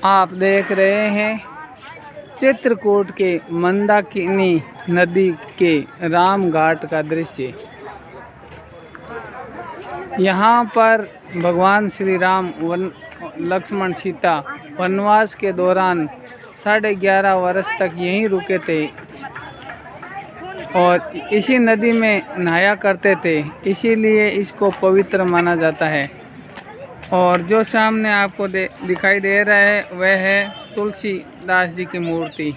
आप देख रहे हैं चित्रकूट के मंदाकिनी नदी के राम घाट का दृश्य। यहाँ पर भगवान श्री राम लक्ष्मण सीता वनवास के दौरान 11.5 वर्ष तक यहीं रुके थे और इसी नदी में नहाया करते थे, इसीलिए इसको पवित्र माना जाता है। और जो सामने आपको दिखाई दे रहा है वह है तुलसीदास जी की मूर्ति।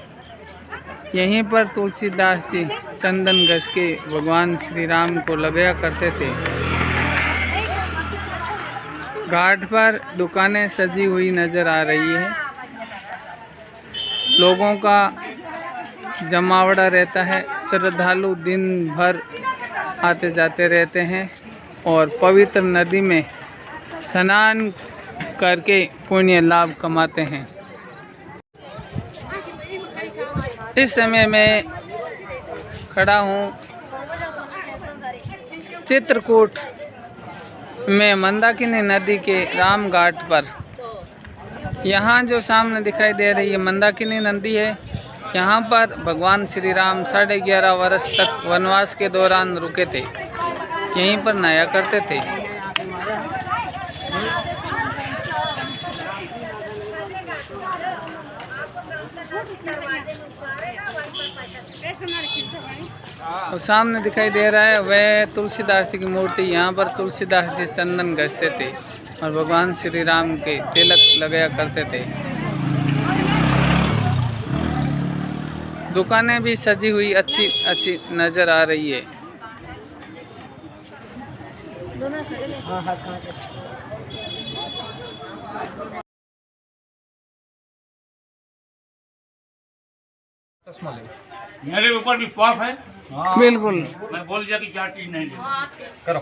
यहीं पर तुलसीदास जी चंदन घस के भगवान श्री राम को लगाया करते थे। घाट पर दुकानें सजी हुई नज़र आ रही है। लोगों का जमावड़ा रहता है, श्रद्धालु दिन भर आते जाते रहते हैं और पवित्र नदी में स्नान करके पुण्य लाभ कमाते हैं। इस समय मैं खड़ा हूँ चित्रकूट में मंदाकिनी नदी के राम घाट पर। यहाँ जो सामने दिखाई दे रही है मंदाकिनी नदी है। यहाँ पर भगवान श्री राम 11.5 वर्ष तक वनवास के दौरान रुके थे, यहीं पर नहाया करते थे। और सामने दिखाई दे रहा है वह तुलसीदास जी की मूर्ति। यहाँ पर तुलसीदास जी चंदन घसते थे और भगवान श्री राम के तिलक लगाया करते थे। दुकानें भी सजी हुई अच्छी नजर आ रही है। मेरे ऊपर विश्वास है। बिल्कुल। मैं बोल दिया कि 4 चीज नहीं करो।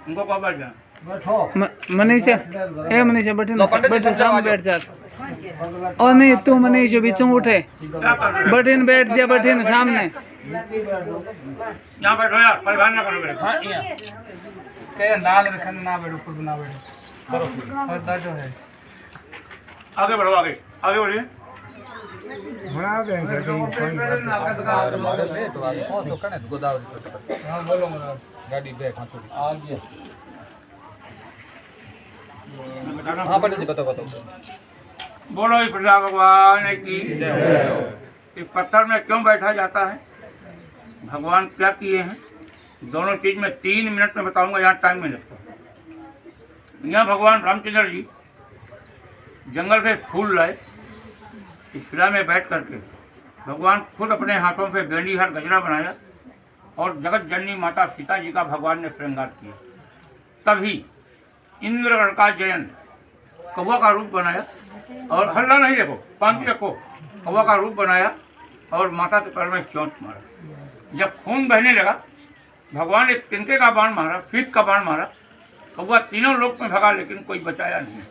उनको कब बैठ जाना? मनीषा बैठे सामने बैठ जा। और नहीं तू मनीषा बीचों उठे बैठिन बैठ जा, बैठिन सामने यहाँ बैठो यार, परेशान ना करो मेरे। नाल रखन ना बैठो, खुद ना बैठो करो और बैठो है। आगे बढ़ो, आगे आगे बढ़िए। गाड़ी बैग आ गया। हाँ बताओ। बोलो ही प्रजा भगवान की। इस पत्थर में क्यों बैठा जाता है, भगवान क्या किए हैं, दोनों चीज में 3 मिनट में बताऊंगा। यहाँ टाइम में लगता है। यहाँ भगवान रामचंद्र जी जंगल से फूल लाए, इस शिला में बैठ करके भगवान खुद अपने हाथों से बेंडी हार गजरा बनाया और जगत जननी माता सीता जी का भगवान ने श्रृंगार किया। तभी इंद्रगढ़ का जयंत कौवा का रूप बनाया और हल्ला नहीं, देखो पांति रखो, कौवा का रूप बनाया और माता के पैर में चोंच मारा। जब खून बहने लगा, भगवान ने तिनके का बाण मारा, फीक का बाण मारा, कौवा तीनों लोक में भगा लेकिन कोई बचाया नहीं।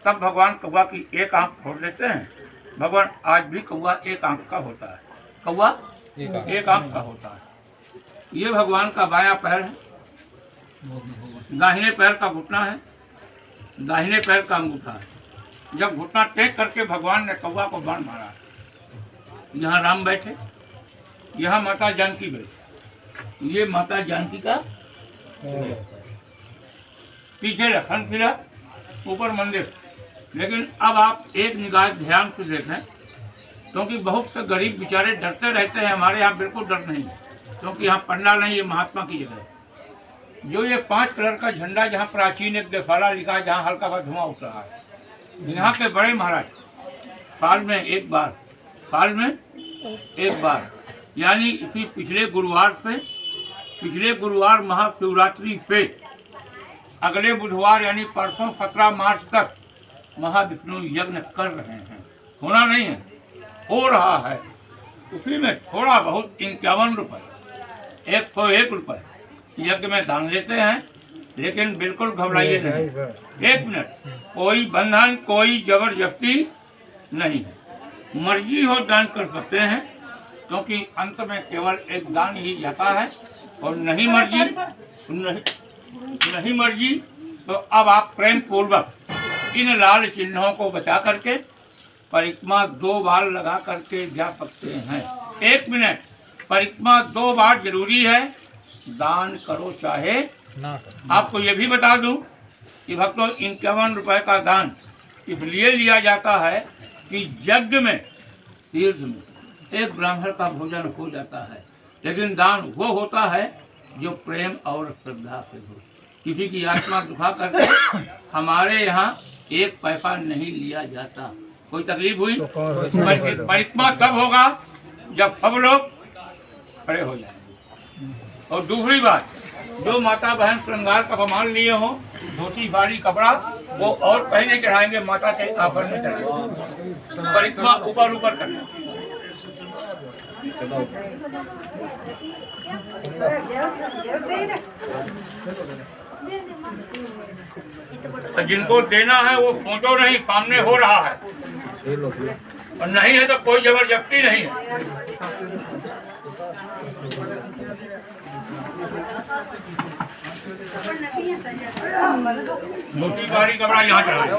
तब भगवान कौवा की एक आंख फोड़ देते हैं। भगवान आज भी कौवा एक आंख का होता है, कौवा एक आंख का होता है। ये भगवान का बायां पैर है, दाहिने पैर का घुटना है, दाहिने पैर का अंगूठा है। जब घुटना टेक करके भगवान ने कौवा को बाण मारा, यहाँ राम बैठे, यहाँ माता जानकी बैठी। ये माता जानकी का पीछे रखन फिरा, ऊपर मंदिर। लेकिन अब आप एक निगाह ध्यान से देखें, क्योंकि बहुत से गरीब बेचारे डरते रहते हैं। हमारे यहाँ बिल्कुल डर नहीं, क्योंकि यहाँ पंडाल नहीं, ये महात्मा की जगह है। जो ये 5 कलर का झंडा जहाँ प्राचीन एक देफाला लिखा है, जहाँ हल्का का धुआं उठ रहा है, यहाँ के बड़े महाराज साल में एक बार यानी इसी पिछले गुरुवार महाशिवरात्रि से अगले बुधवार यानी परसों 17 मार्च तक महाविष्णु यज्ञ कर रहे हैं। होना नहीं है, हो रहा है। उसी में थोड़ा बहुत 51 रुपये 101 रुपये यज्ञ में दान लेते हैं। लेकिन बिल्कुल घबराइए नहीं। 1 मिनट, कोई बंधन, कोई जबरदस्ती नहीं है। मर्जी हो दान कर सकते हैं, क्योंकि अंत में केवल एक दान ही जाता है। और नहीं मर्जी तो अब आप प्रेम पूर्वक इन लाल चिन्हों को बचा करके परिक्रमा 2 बार लगा करके जा सकते हैं। 1 मिनट, परिक्रमा 2 बार जरूरी है, दान करो चाहे ना करो। आपको ये भी बता दूं कि भक्तों 51 रुपये का दान इसलिए लिया जाता है कि यज्ञ में, तीर्थ में एक ब्राह्मण का भोजन हो जाता है, लेकिन दान वो होता है जो प्रेम और श्रद्धा से हो। किसी की आत्मा दुखा करके हमारे यहाँ 1 पैसा नहीं लिया जाता। कोई तकलीफ हुई तो परिक्रमा तब होगा जब सब लोग खड़े हो जाएंगे। और दूसरी बात, जो माता बहन श्रृंगार का सामान लिए हो, धोती साड़ी कपड़ा, वो और पहले चढ़ाएंगे, माता के आभरण में चढ़ाएंगे। परिक्रमा ऊपर ऊपर करना। तो जिनको देना है वो सोचो नहीं, सामने हो रहा है, और नहीं है तो कोई जबरदस्ती नहीं है। धोती साड़ी कपड़ा यहाँ चढ़ाए।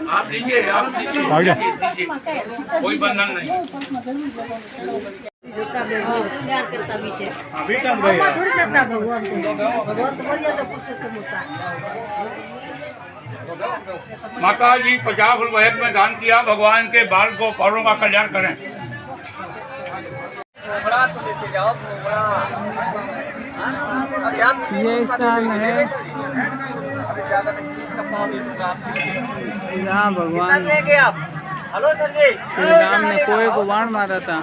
आप लीजिए, कोई बंधन नहीं। माता जी 50 रुपये में दान किया, भगवान के बाल को बालों का कल्याण करें। ये स्थान है जहाँ भगवान श्री राम ने कोए को बाण मारा था।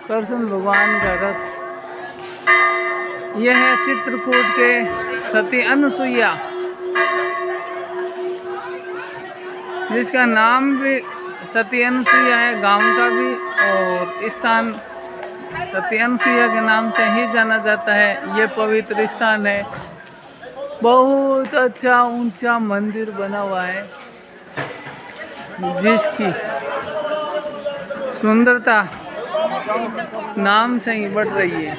कृष्ण भगवान का रथ, यह है चित्रकूट के सती अनुसुईया, जिसका नाम भी सती अनुसुईया है, गांव का भी, और स्थान सती अनुसुईया के नाम से ही जाना जाता है। ये पवित्र स्थान है, बहुत अच्छा ऊंचा मंदिर बना हुआ है, जिसकी सुंदरता नाम से ही बढ़ रही है।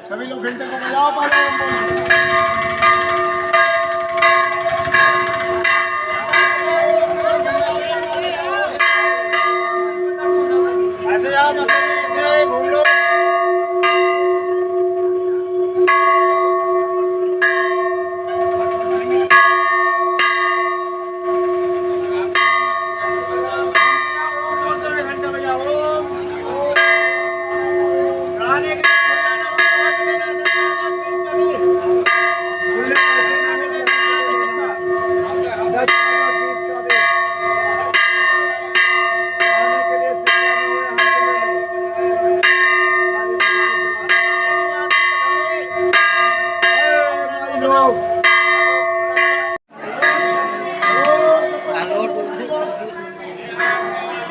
सभी लोग घंटे को बजाओ पहले।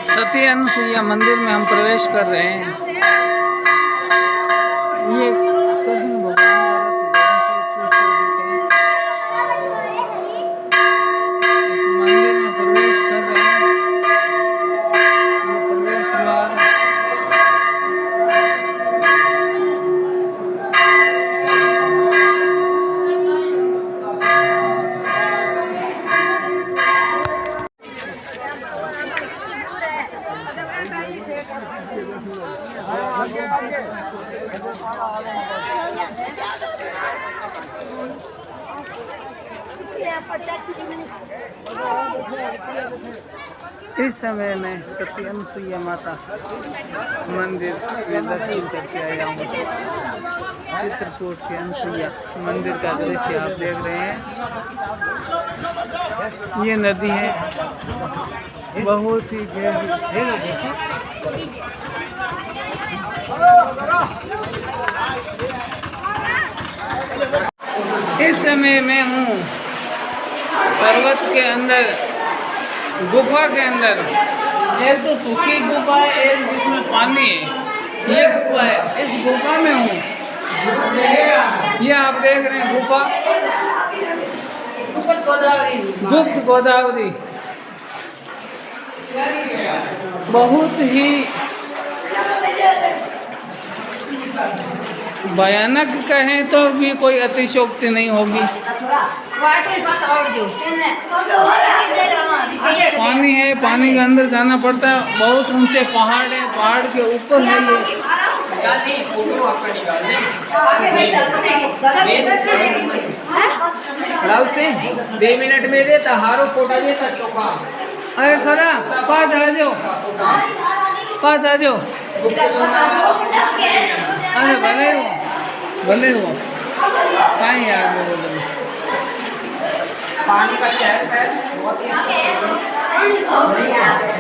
सती अनुसुईया मंदिर में हम प्रवेश कर रहे हैं। ये कृष्ण भगवान का रथ सुशोभित है। इस मंदिर में प्रवेश कर रहे हैं। ये प्रवेश द्वार इस समय में सती अनुसुईया माता मंदिर में दर्शन करके आया हूँ। चित्रकूट के अनुसुईया मंदिर का दृश्य आप देख रहे हैं। ये नदी है, बहुत ही गहरी। इस समय मैं हूँ पर्वत के अंदर, गुफा के अंदर। एक तो सूखी गुफा है, एक जिसमें पानी है, ये गुफा है। इस गुफा में हूँ। ये आप देख रहे हैं गुफा, गुप्त गोदावरी। बहुत ही भयानक कहें तो भी कोई अतिशयोक्ति नहीं होगी। पानी है, पानी के अंदर जाना पड़ता है। बहुत ऊंचे पहाड़ है, पहाड़ के ऊपर है ये। से 2 मिनट में देता हारो फोटा देता चौका। अरे सरा पास आ जाओ, पास आ जाओ। अरे भले हो, भले हो। कहीं यार वो पानी का चैन है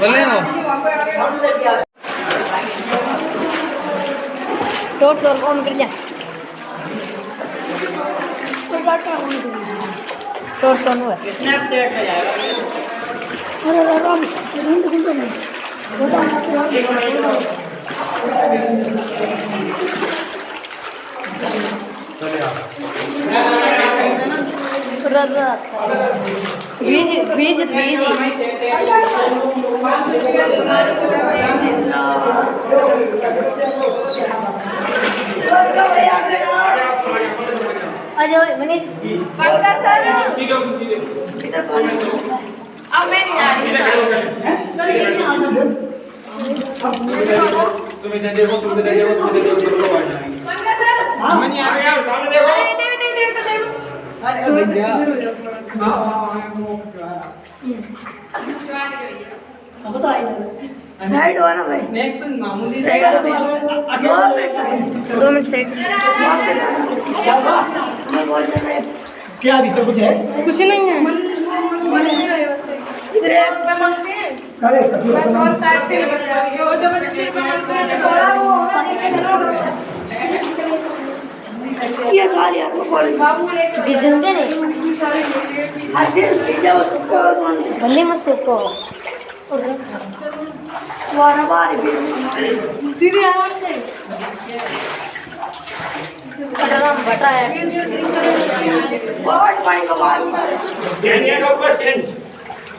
भले हो। टोट ऑन कर जा, टोट ऑन हुआ। स्नैपचैट में जाएगा। अरे राम घूमते नहीं बीज अजय मनीष अब मैं नहीं आ रही। तुम्हें देखो नहीं आ रहा सामने साइड हो ना भाई, साइड हो। 2 मिनट साइड। क्या भीतर कुछ है? कुछ नहीं है इधर अरे कभी और साइड से वो जबरदस्ती पे मांगते हैं थोड़ा वो ये सारी आपको बोल बिजंगे नहीं हर चीज बीजा उसको भले मत सुको वारा बारी दीदी आराम से आराम बटा है बहुत पानी का बाल चेंज का ऊपर चेंज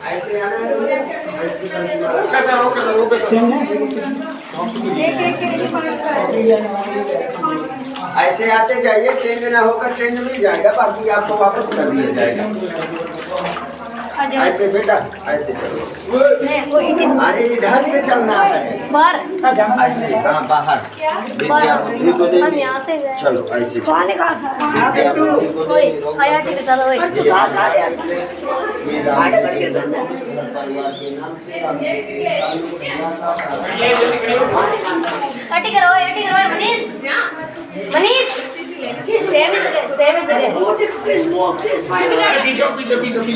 ऐसे आना है ऐसे आते जाइए, चेंज ना होकर चेंज मिल जाएगा, बाकी आपको वापस कर दिया जाएगा। ऐसे बेटा ऐसे चलो, अरे इधर से चलना है बाहर ऐसे। हाँ बाहर विद्यापति को दे, हम यहाँ से चलो ऐसे पानी कहाँ से कोई आया ठीक है चलो भाई अटी करो मनीष मनीष सेम ही जगह पीछे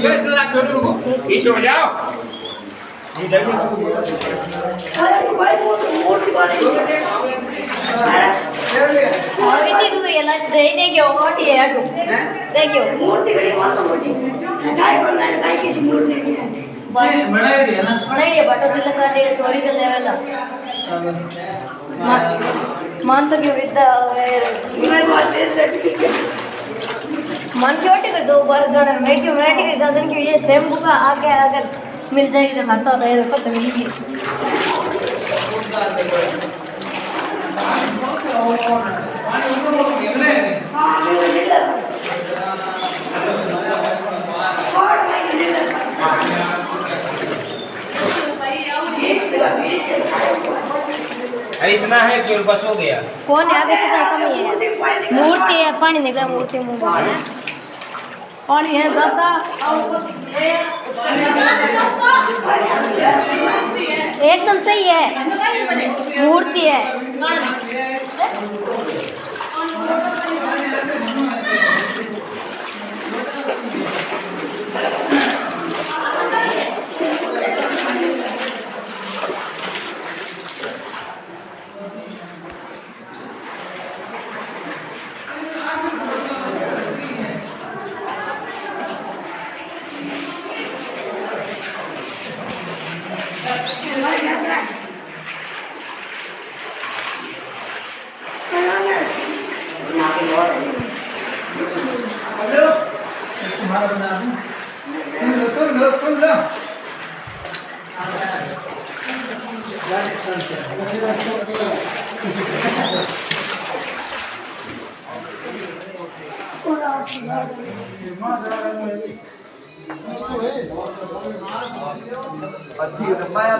इतना छोड़ रुको, पीछे हो जाओ। इतनी दूर है लास्ट देखियो हटी है हटो देखियो मूर्ति खड़ी माता मोटी ढाई बनना है भाई किसी मूर्ति की है बड़ा एरिया ना, बड़ा एरिया बटो तिलक का डेढ़ सॉरी का लेवल मान तो क्यों इतना मैं बात मन क्यों टिकट 2 बार गाना मैं क्यों मैं टिकट दादन क्यों ये सेम बुक आके अगर मिल जाएगी जब खाता रहे तो पता मिलेगी। इतना है कि बस हो गया। कौन है आगे से कमी है मूर्ति है पानी निकला मूर्ति मुंह में पानी है दादा एकदम सही है मूर्ति है Maia,